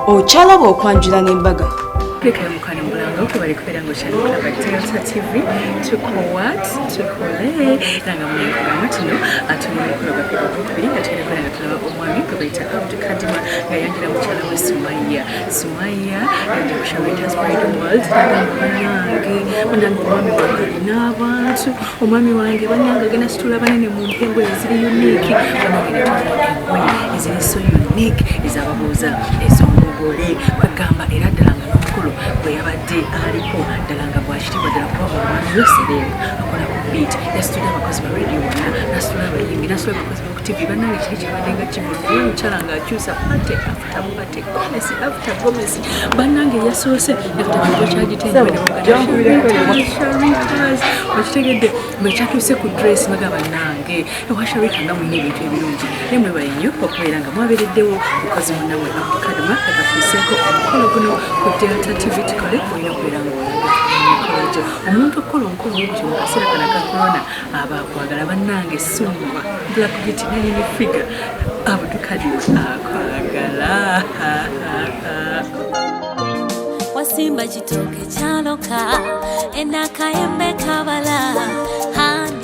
Ochalaba okwanjula n'embaga. Klika ya mkwani mbulango kubali kupera ngoshani kulaba Delta TV tuko what tukole nanga mwenye kugamatino atumwe kuloga piko kubiri katika kwa ngatala omwami kubaita Abdul Kadima ngayangira mchala wa Sumaya ndi kushawita Spider World nange munango omwami wange n'abantu omwami wange banyanga gena situla banene mu mpengo eziri unique banagenda tuwa eziri so unique ezababuza ezomugole kwagamba era dalanga bwe yabadde aliko dalanga bwakitibwa ddala kuba omwami yoserenga akola ku beat yasitula abakozi ba radio wonna nasitula abayimbi nasitula abakozi ba ku TV bannange kiri kyabadde nga kivudde omukyala ng'akyusa ate after ate gomesi after gomesi bannange yasoose ekutabanjo kyagitendewedemugasharitas okitegedde bwe kyatuuse ku dress baga bannange ewasharika nga mulina ebintu ebirungi naye mwebale nnyo okubeera nga mwabeereddewo mukozi munnamwe Abdulkadima akafuuseeko omukolo guno ku Delta TV tukole olina okubeera nga olaga omuntu okukola omukolo ogutyo mu kaseera kana ka corona aba akwagala bannange sumba black beauty nayini figure Abdulkadima akwagala wasimba kitoke kyaloka enakayembe kabala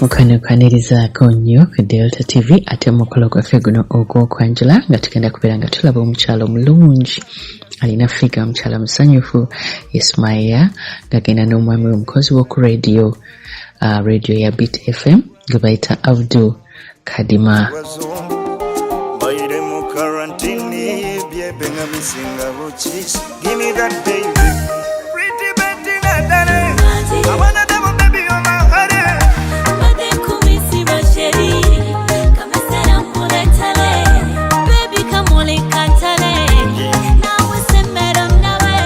mukanirizaako nnyo ku Delta TV ate mukolo gwaffe guno ogw'okwanjula nga tugenda kubeera nga tulaba omukyalo omulungi alina figa omukyala musanyufu Ismaia ngagenda n'omwami omukozi w'oku radio radio ya Beat FM gwe bayita Abdul Kadima. Give me that baby. Pretty Betty Nadane. I wanna double baby on my heart. Bade kumisi masheri. Kama sera muletale. Baby kamole kantale. Nawe semera nawe.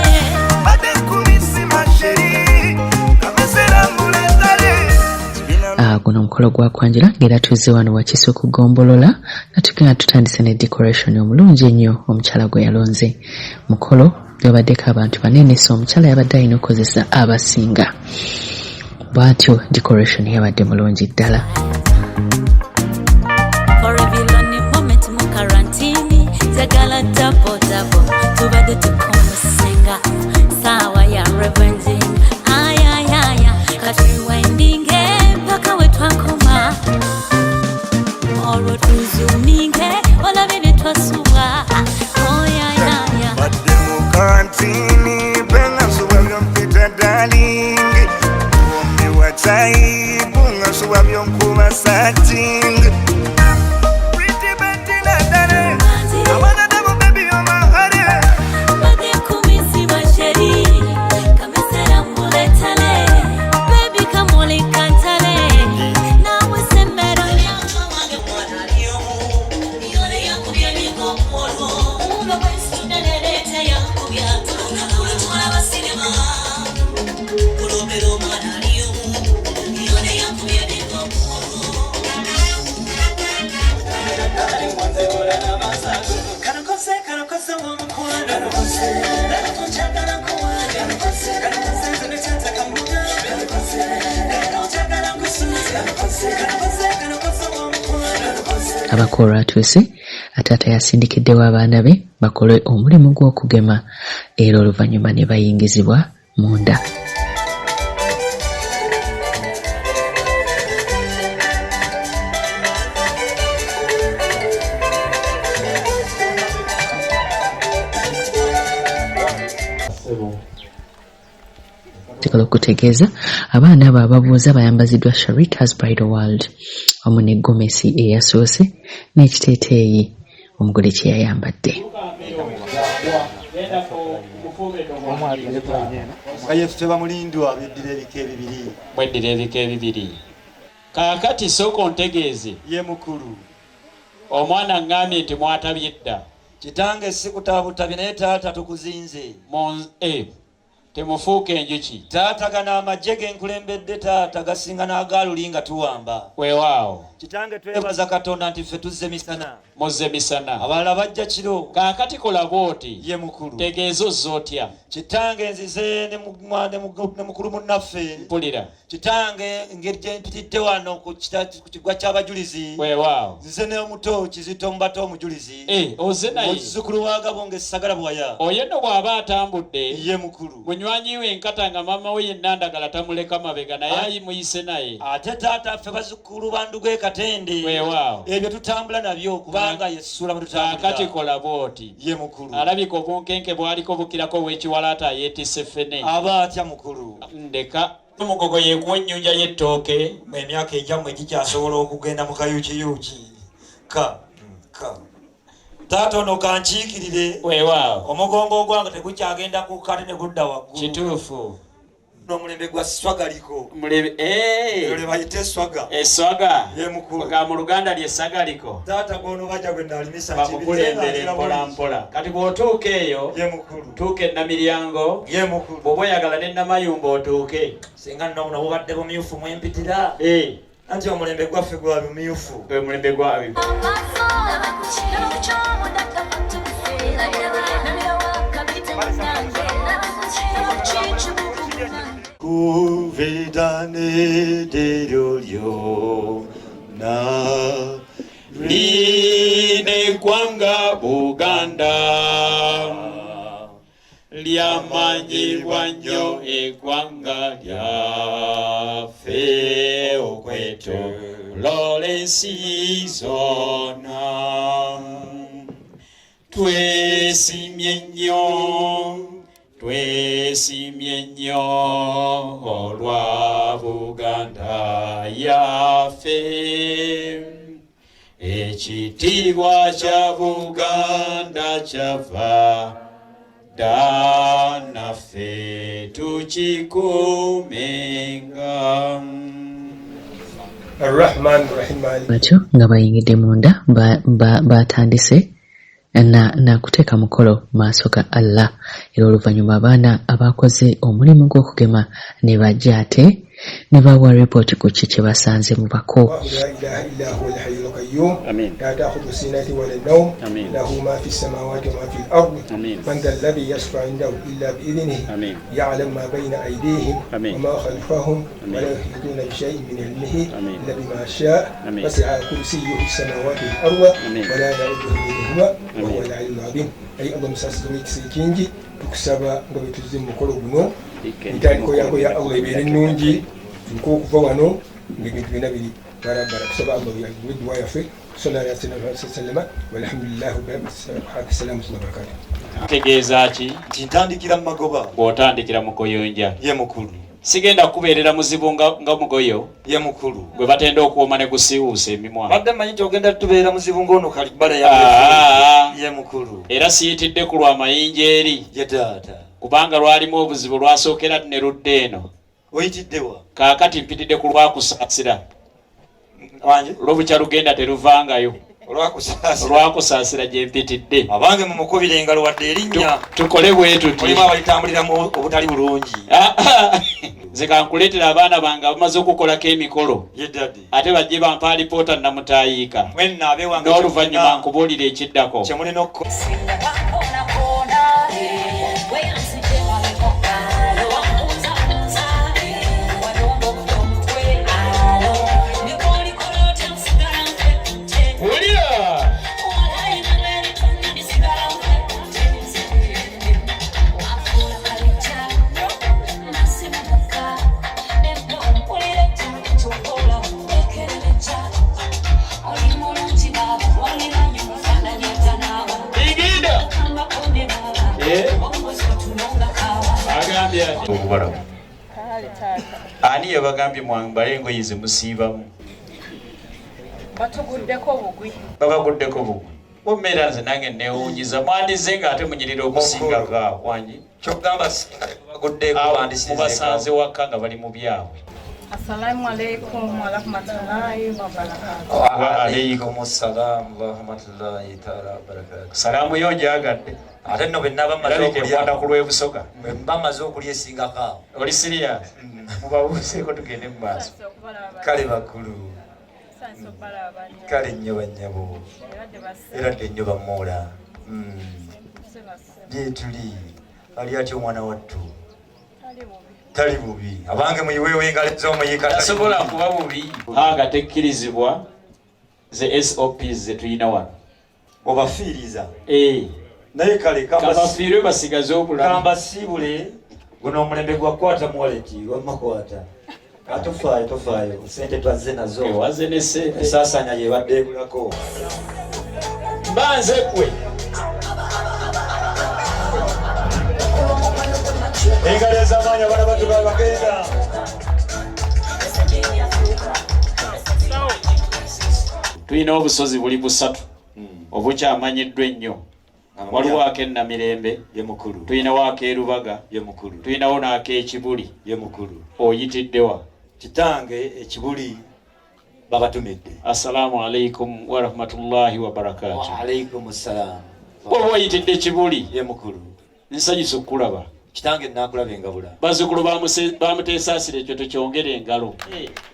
Bade kumisi masheri. Kama sera muletale. Guno mukolo gwa kwanjula ngera tuze wano wakiso kugombolola natugenda tutandise ne decoration omulungi ennyo omukyala gwe yalonze mukolo yabaddeko abantu banene so omukyala yabadde alina okukozesa abasinga bwatyo decoration yabadde mulungi ddala. Abakora atuuse atata yasindikiddewo abaana be bakole omulimu gw'okugema era oluvannyuma ne bayingizibwa munda. Tekala okutegeeza abaana abo ababuuza bayambaziddwa Sharita's Bridal World wamu ne gomesi eyasoose n'ekiteeteeyi omugole kye yayambadde. Mweddira ebika ebibiri. Kaakati sooka ontegeeze. Ye mukulu. Omwana ngambye nti mwatabye dda. Kitange sikutabutabye naye taata tukuzinze. Temufuuke enjuki. Taata gana amagye genkulembedde taata gasinga n'agaalulinga tuwamba. Weewaawo. kitange twebaza Katonda nti ffe tuzze misana muzze misana abalala bajja kiro kaakati kola bw'oti ye mukulu tegeeza ozza otya kitange nzize ne mukulu munnaffe mpulira kitange engeri gye mpitidde wano ku kigwa ky'abajulizi weewaawo nzize n'omuto Kizito Mbato omujulizi ozze naye muzzukulu wa Gabonga Essagala bwaya oyo nno bw'aba atambudde ye mukulu munywanyi we enkata nga maama we yenna ndagala tamuleka mabega naye ayimuyise naye ate taata ffe bazzukulu ba Nduga Katende weewaawo ebyo tutambula nabyo kubanga yessuula bwe tutambulira kaakati kola bw'oti ye mukulu alabika obunkenke bwaliko bukirako w'ekiwalaata yeetisse ffene aba atya mukulu ndeka omugogo yeekuwa ennyunja y'ettooke emyaka ejammwe gikyasobola okugenda mu kayukiyuki taata ono kankiikirire weewaawo omugongo ogwange tegukyagenda ku kale ne gudda waggulu kituufu n'omulembe gwa swagaliko mulebe bayite swaga eswaga ye mukulu ga mu Luganda lyessagaliko taata gono bajja gwe ndalimisa bakukulembere mpola mpola kati bw'otuuka eyo ye mukulu tuuka e Namiryango ye mukulu bw'oba oyagala ne Namayumba otuuke singa nno bubadde bumyufu mwempitira anti omulembe gwaffe gwa bumyufu omulembe gwabi kuvedane delolyo na line gwanga Buganda lyamanyibwa nnyo eggwanga lyaffe okwetoloola ensi zonna twesimye nnyo olwa Buganda yaffe ekitiibwa kya Buganda kyava dda naffe tukikuumenga. Batyo nga bayingidde munda batandise na kuteeka mukolo maaso ga Allah era oluvannyuma abaana abakoze omulimu gw'okugema ne bajja ate ne bawa ripooti ku ki kye basanze mu bako. لا تأخذ سنة ولا نوم له ما في السماوات وما في الأرض من ذا الذي يشفع عنده إلا بإذنه يعلم ما بين أيديهم وما خلفهم ولا يحيطون بشيء من علمه إلا بما شاء وسع كرسيه السماوات والأرض ولا يعوده حفظهما وهو العلي العظيم أي اللهم سأسألك سيكينجي tukusaba nga bwe tuzze mu mukolo guno entandiko yako ya Allah ebeere ennungi tuliko okuva wano ng'ebintu byonna biri barabara kusaba Allah yaguwe duwa yaffe sallallahu alaihi wasallam walhamdulillah assalamu alaikum wabarakatuh. Tegeeza ki nti ntandikira mu magoba bw'otandikira mu Koyonja ye mukulu sigenda kubeerera muzibu nga mugoyo ye mukulu gwe batenda okuwoma ne gusiiwuusa emimwa badde manyi nti ogenda tubeera muzibu ng'ono kalibala ye mukulu era siyitidde ku lw'amayinja eri ye taata kubanga lwalimu obuzibu lwasookera ne ludda eno oyitiddewa kaakati mpitidde ku lwakusaasira wanje lwobukya lugenda teruvangayo olwakusaasira gye mpitidde abange mumukubire engalo wadde erinnya tukole bwe tuti mulimu abalitambuliramu obutali bulungi nze kankuleetera abaana bange abamaze okukolako emikolo ate bajje bampa alipoota namutayiika n'oluvannyuma nkubuulira ekiddako kyemulina okukola ani yabagambye mwambale engoye ze musiibamu babaguddeko bugwi omera nze nange newuunyiza mwandize nga ate munyirira okusingako wangi kyogamba mubasanze waka nga bali mu byabwe. Assalamu alaikum wa rahmatullahi wa barakatuh. Wa alaikum assalam wa rahmatullahi ta'ala wa barakatuh. Salamu yo njagadde. Ate nno bwe nnaba mmaze okulya ku lw'ebusoga. Bwe mba mmaze okulya esingako. Oli serious? Mubabuuseeko tugende mu maaso. Kale bakulu. Kale nnyo bannyabo era dde nnyo bamoola gye tuli ali atya omwana wattu tali bubi abange muyiweewo engalo ez'omuyika tasobola kuba bubi hanga tekkirizibwa ze SOPs ze tulina wano obafiiriza naye kale kabafiirwe basigaze obulamu kambasiibule guno omulembe gwakwata muwaleti wamakwata atofaayo sente twazze nazo waze ne sente esaasanya yebadde ebulako mbanze kwe engalo ez'amaanyi abaana batuba bagenda tulina obusozi buli busatu obukyamanyiddwa ennyo waliwo ak'ennamirembe ye mukulu tulinawo ak'erubaga ye mukulu tulinawo n'ak'ekibuli ye mukulu oyitiddewa kitange ekibuli babatumidde assalamu alaikum warahmatullahi wabarakatuh wa alaikum assalam oba oyitidde ekibuli ye mukulu nsanyusa okukulaba kitange nakulaba engabula bazzukulu bamuteesaasira ekyo tekyongera engalo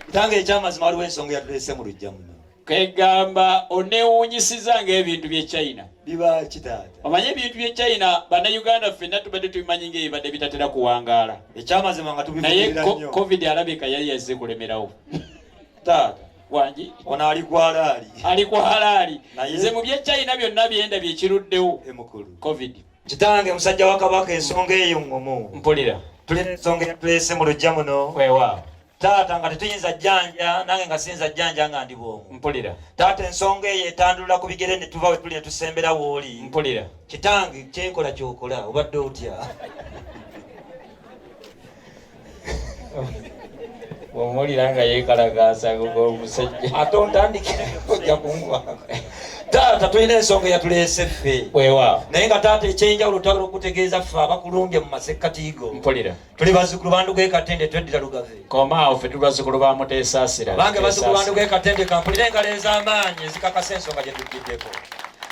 kitange ekyamazima waliwo ensonga yatuleese mu lujja muno kegamba onewuunyisiza ng'ebintu by'e China biba kitaata omanye ebintu by'e China bannayuganda ffenna tubadde tubimanyi ng'ebibadde bitatera kuwangaala ekyamazima nga naye covid alabika yali yazze kulemerawo taata wangi ono ali kwalaali ali kwalaali nze mu by'e China byonna byenda byekiruddewo emukulu covid kitange musajja wa kabaka ensonga eyo ngomu mpulira tulina ensonga yatuleese mu lujja muno weewaawo taata nga tetuyinza jjanja nange nga siyinza jjanja nga ndi bwomu mpulira taata ensonga eyo etandulula ku bigere ne tuva we tuli ne tusembera wooli mpulira kitange kyenkola kyokola obadde otya omuwulira nga yeekalagaasa omusajja ate ontandikire ojja kunkwaka taata tulina ensonga eyatuleese ffe weewaawo naye nga taata ekyenjawulo twagala okutegeeza ffe abakulumbye mu masekkatiigo mpulira tuli bazzukulu bandu g'ekatende tweddira lugave komaawo ffe tuli bazzukulu bamuteesaasira bange bazzukulu bandu g'ekatende kampulira engalo ez'amaanyi ezikakasa ensonga gye tujjiddeko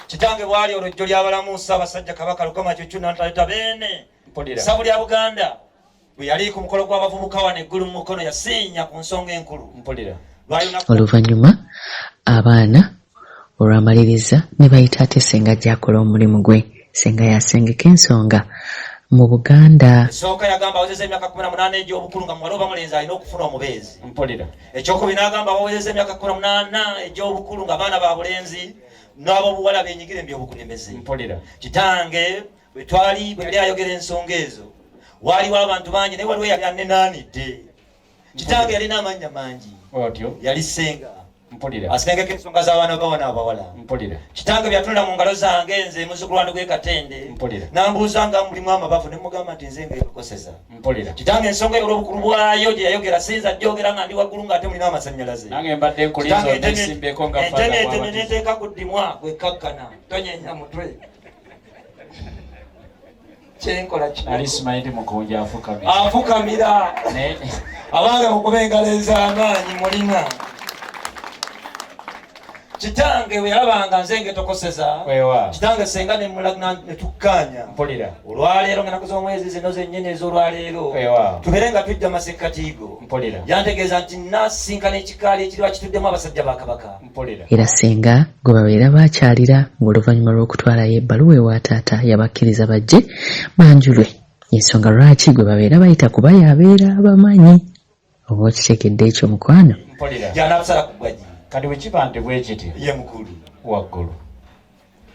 kitange bwali olwejjo ly'abalamuusa abasajja kabaka lukama kyokyu nantaleta beene ssabu lya buganda bwe yali ku mukolo gw'abavubuka wano eggulu mu mukono yasiinya ku nsonga enkulu oluvannyuma abaana olwamaliriza ne bayita ate senga gy'akola omulimu gwe senga yasengeka ensonga mu Buganda esooka yagamba awezeza emyaka 18 egy'obukulu nga muwala oba mulenzi alina okufuna omubeezi mpulira ekyokubiri n'agamba awezeza emyaka 18 egy'obukulu nga baana ba bulenzi n'ab'obuwala beenyigira mu by'obukulembeze mpulira kitange bwe yali ayogera ensonga ezo waaliwo abantu bangi naye waliwo yali anenaanidde kitange yalina amannya mangi otyo yali senga mpulira asengeka ensonga z'abaana bawana abawala mpulira kitange byatunula mu ngalo zange nze muzzukulu wange gw'ekatende mpulira nambuuza nga mulimu amabavu ne mugamba nti nze ngaekukoseza mpulira kitange ensonga ey'olwobukulu bwayo gye yayogera siyinza gyogera nga ndi waggulu ng'ate mulina amasannyalaze nange mbadde nkuliza onesimbeko nga entenetene neteeka ku ddimwa gwekakkana tonyenya mutwe kyenkola ali simanyi mukonja afukamira abange mukuba engalo ez'amaanyi mulina kitange bwe yalabanga nze ngetokoseza kitange senga netukkaanya olwaleero ngenaku z'omwezi zino zennyini ez'olwaleero tubeere nga tujja masekkatiigo yantegeeza nti nasinkana ekikaali ekiriwa kituddemu abasajja ba kabaka era senga gwe babeera bakyalira ng'oluvannyuma lw'okutwalayo ebbaluwa ewa taata yabakkiriza bajje banjulwe ensonga lwaki gwe babeera bayita kuba yabeera abamanyi oba okitekedde ekyo mukwano yanabasala ku ggwaji kati wekiba nti bwekiti ye mukulu waggulu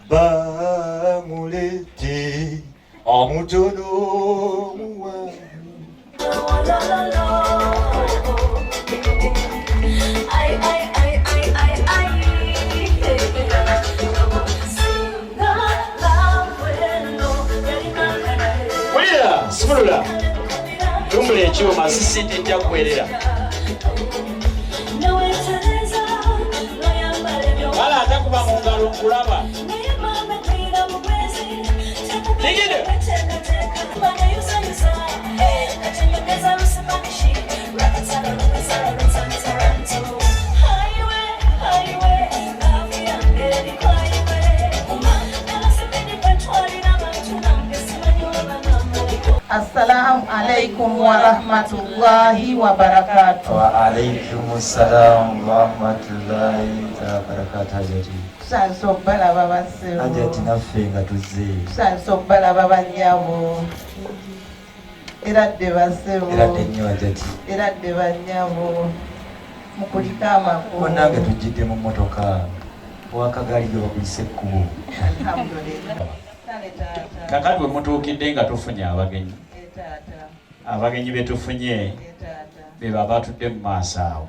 bamulete omutono muwanvu wulira simulula tumbula ekyuma sisindi nja kuwerera wala atakuba mu ngalo nkulaba ligide Assalamu alaikum wa rahmatullahi wa barakatuh. Wa alaikum assalam wa rahmatullahi wa barakatuh. Sanso bala baba sebo. Ajati naffe nga tuzze. Sanso bala baba nyabo. Eradde basebo. Eradde nnyo ajati. Eradde banyabo. Mukulika amakulu. Nange tujjidde mu mmotoka. Wakagali gwe bakuyise ekkubo. Alhamdulillah. Kakati bwe mutuukidde nga tufunye abagenyi. Abagenyi be tufunye be baba batudde mu maaso awo.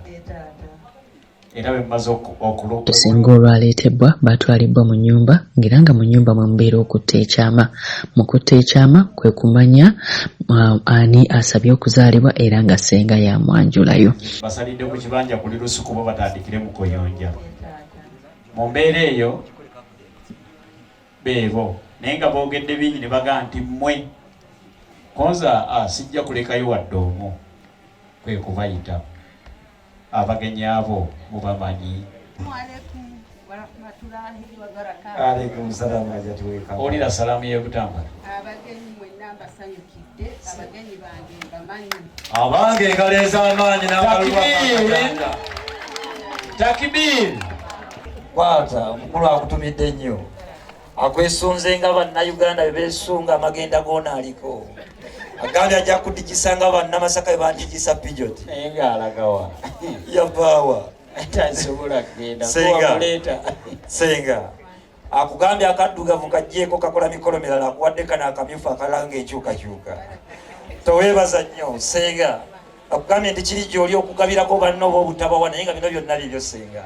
Era bwe mmaze okuloopa. Singa olwaleetebwa baatwalibwa mu nnyumba ng'era nga mu nnyumba mwe mubeera okutta ekyama. Mu kutta ekyama kwe kumanya ani asabye okuzaalibwa era nga ssenga yamwanjulayo. Basalidde ku kibanja kuli lusuku bo batandikire mu kuyonja. Mu mbeera eyo beebo naye nga boogedde bingi ne bagaa nti mmwe konza sijja kulekayo wadde omu kwe kubayita abagenyi abo mubamanyi. Alaikum salaam ajati weka. Olira salaamu y'ebutambula. Abagenyi mwenna mbasanyukidde, abagenyi bange mbamanyi. Abange ngaleeza amaanyi n'abaluwa. Takbir. Kwata omukulu akutumidde nnyo. Akwesunze nga bannayuganda bwe beesunga amagenda goona aliko. Agambye ajja kudigisa nga bannamasaka bwe bandigisa pijoti. Naye ng'alagawa. Yabaawa. Tasobola kugenda. Senga. Akugambye akaddugavu kajjeeko kakola mikolo mirala akuwadde kana akamyufu akalanga enkyukakyuka. Toweebaza nnyo senga. Akugambye nti kiri gy'oli okugabirako banno b'obutabawa naye nga bino byonna bibyo senga.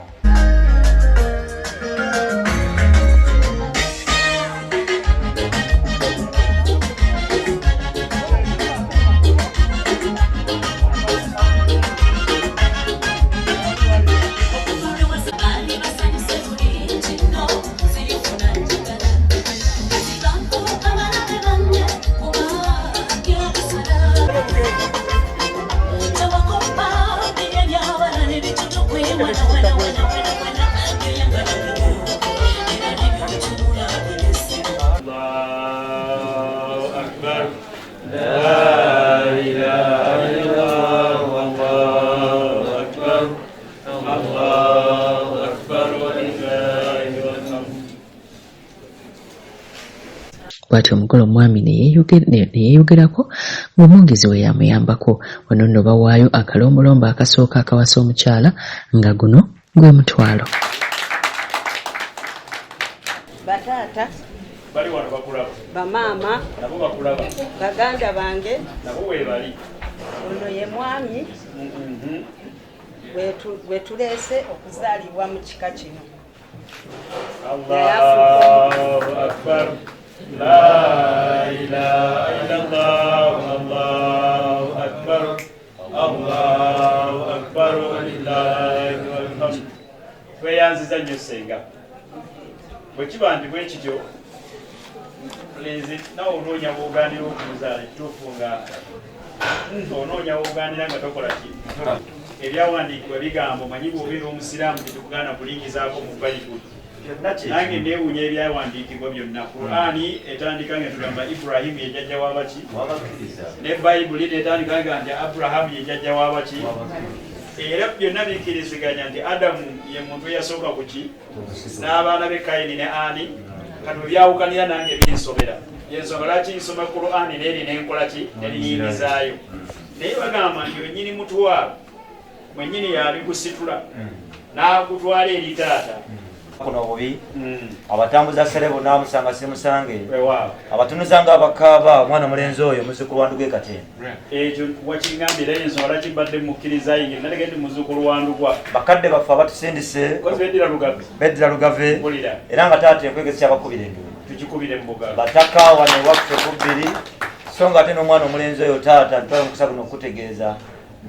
Bw'atyo omugole omwami ne yeeyogerako ng'omwogezi we yamuyambako. Wano nno bawaayo akalombolombo akasooka akawasa omukyala nga guno gwe mutwalo. Bataata Bali wano bakulaba. bamaama Nabo bakulaba. baganda bange Nabo weebali. ono ye mwami bwe tuleese okuzaalibwa mu kika kino. Allahu akbar. La ilaha illallah. Allahu akbar. Allahu akbar walillahi alhamd. Tweyanziza nnyo senga. Bwe kiba nti bwe kityo nawe onoonya bw'ogaanira okumuzaala kituufu nga onoonya bw'ogaanira nga tokola ki. Ebyawandiikibwa bigambo manyi bw'obeera omusiraamu tetukugaana kulingizaako mu bayibuli. Nange neewuunya ebyawandiikibwa byonna. Qur'ani etandika nga tugamba Ibrahimu ye jjajja w'abaki, ne bayibuli netandika nga nti Aburahamu ye jjajja w'abaki, era byonna bikkiriziganya nti Adamu ye muntu eyasooka ku ki, n'abaana be Kayini ne Ani. Kati byawukanira nange binsobera. Yensonga lwaki nsoma Qur'ani n'eri n'enkola ki n'eriyingizaayo. Naye bagamba nti wennyini mutwalo mwennyini yabigusitula n'agutwala eri taata. Kuno bubi abatambuza serebo n'amusanga simusange abatunuza nga abakaaba omwana mulenzi oyo muzzukulu wa Ndugwe Katende. Ekyo wakingambira ensonga lwaki mbadde mukkiriza yingi nalega ndi muzzukulu wa Ndugwa. Bakadde baffe abatusindise beddira Lugave era nga taata enkwegezi kyabakubira enduulu tukikubire mu Buganda bataka wano ewaffe ku bbiri so nga ate n'omwana omulenzi oyo taata ntwala mukisa guno okutegeeza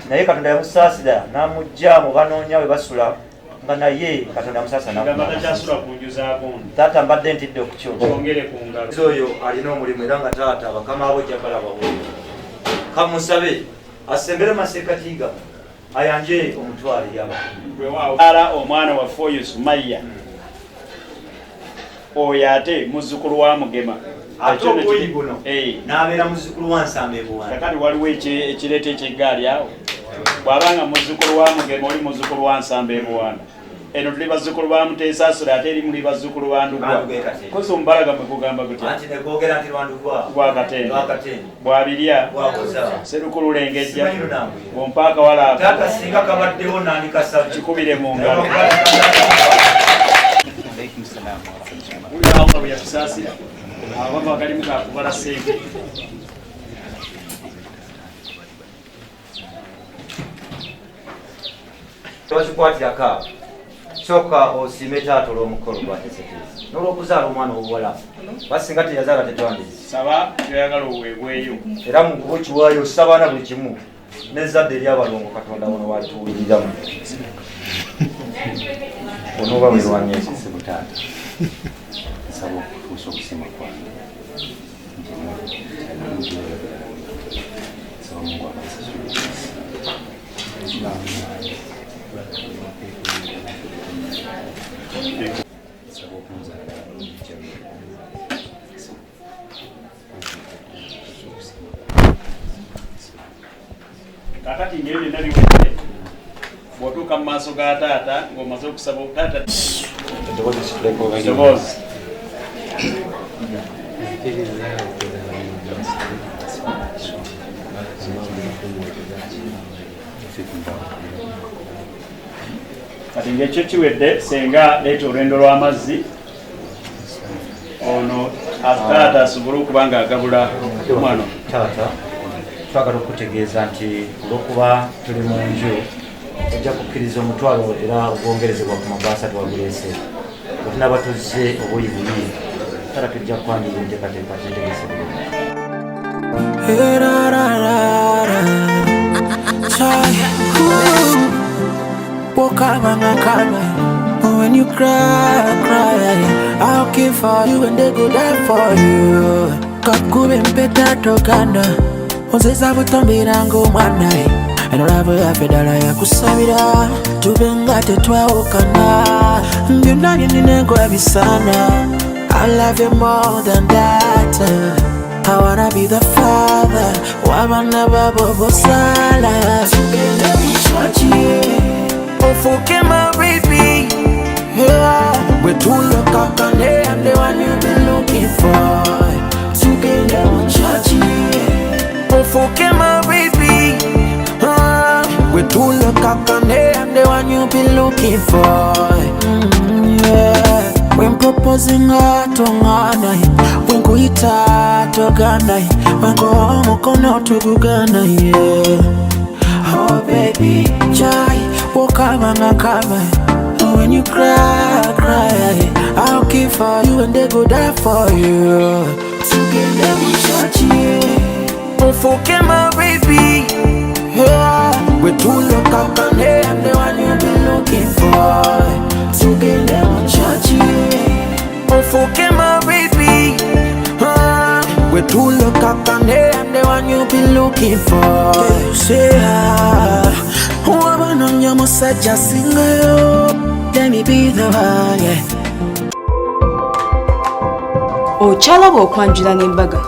naye Katonda yamusaasira n'amugja mu banoonya we basula nga naye Katonda yamusaasira taata mbadde ntidde okukyoto oyo alina omulimu era nga taata bakama abo jjagala babuulire kamusabe asembere maseekatiiga ayanje omutwalo yaba omwana waffe oyo Sumaya oyo ate muzzukulu wa Mugema ate obuyi buno n'abeera muzzukulu wa Nsamba e Buwanda. Kakati waliwo ekireeta ekyeggaali awo bw'abanga muzzukulu wa Mugema oli muzzukulu wa Nsamba e Buwanda eno tuli bazzukulu ba Muteesa Asula ate eri muli bazzukulu ba Ndugwa kozi omubalaga mwe kugamba gutya anti ne googera nti Lwandugwa gwa Katende bw'abirya Sserukulu Lengejja bw'ompa akawala ako taata singa kabaddewo nandikasabye kikubire mu ngalo ulirawo nga bwe yatusaasira abava akalimu kakubala ssente tebakikwatirako awo sooka osiime taata olw'omukolo gwatesekeza n'olwokuzaala omwana obuwala basinga teyazaala tetwandizi saba kyoyagala oweebweyo era mu kuba kiwaayo osabaana buli kimu n'ezzadde eryabalongo Katonda wono walituwuliriramu onooba werwanya ekisibu taata nsaba okutuusa okusima kwange kakati ngeri byonna biwedde bw'otuuka mu maaso ga taata ng'omaze okusaba taata eddoboozi kati ng'ekyo kiwedde senga leeta olwendo lw'amazzi ono taata asobole okuba nga agabula omwana taata twagala okutegeeza nti olwokuba tuli mu nju ojja kukkiriza omutwalo era gwongerezebwa ku mabaasa twaguleese otunaba tuzze obuyi buli tala tujja kwanjira enteekateeka tentegese bulungi when you cry, I'll keep for you and they go die for you. Kakube mpeta tokana Ozeza butambira ng'omwana enolava yafedala yakusabira tubenga tetwawukana byonna byennina enkola bisana I love you more than that I wanna be the father w'abaana babo bosala tugende mu church ofuke my baby we're too lockakane and the one you've been looking for tugende mu church ofuke my baby we're too lockakane and the one you've been looking for yeah. When proposing atongana when kuita togana when go mukono tugugana yeah. Oh baby chai wakama ngakama when you cry I'll keep for you and they go die for you together we shot you forget my baby yeah. We're too lockakane and the one you've been looking for together we shot you forget my baby we're too lockakane and the one you've been looking for say wabana nyamusajja singayo let me be the one yeah. Ochalaba okwanjula n'embaga